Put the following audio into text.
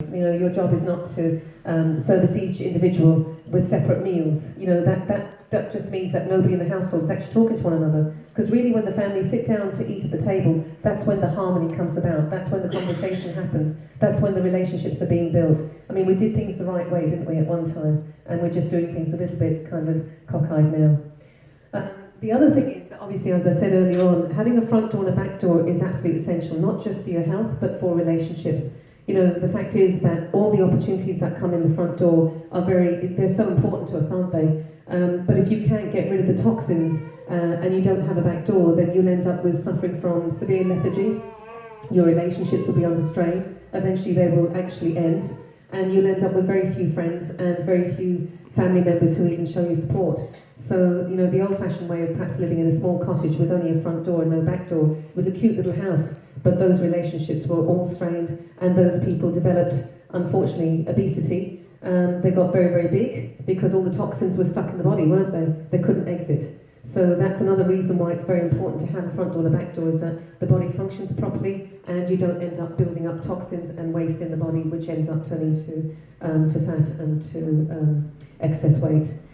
You know, your job is not to service each individual with separate meals. You know, that just means that nobody in the household is actually talking to one another. Because really, when the family sit down to eat at the table, that's when the harmony comes about. That's when the conversation happens. That's when the relationships are being built. I mean, we did things the right way, didn't we, at one time? And we're just doing things a little bit kind of cockeyed now. The other thing is that, obviously, as I said earlier on, having a front door and a back door is absolutely essential, not just for your health, but for relationships. You know, the fact is that all the opportunities that come in the front door are they're so important to us, aren't they? But if you can't get rid of the toxins and you don't have a back door, then you'll end up with suffering from severe lethargy. Your relationships will be under strain. Eventually they will actually end. And you'll end up with very few friends and very few family members who even show you support. So, you know, the old-fashioned way of perhaps living in a small cottage with only a front door and no back door was a cute little house, but those relationships were all strained, and those people developed, unfortunately, obesity. They got very, very big because all the toxins were stuck in the body, weren't they? They couldn't exit. So that's another reason why it's very important to have a front door and a back door, is that the body functions properly and you don't end up building up toxins and waste in the body, which ends up turning to fat and to excess weight.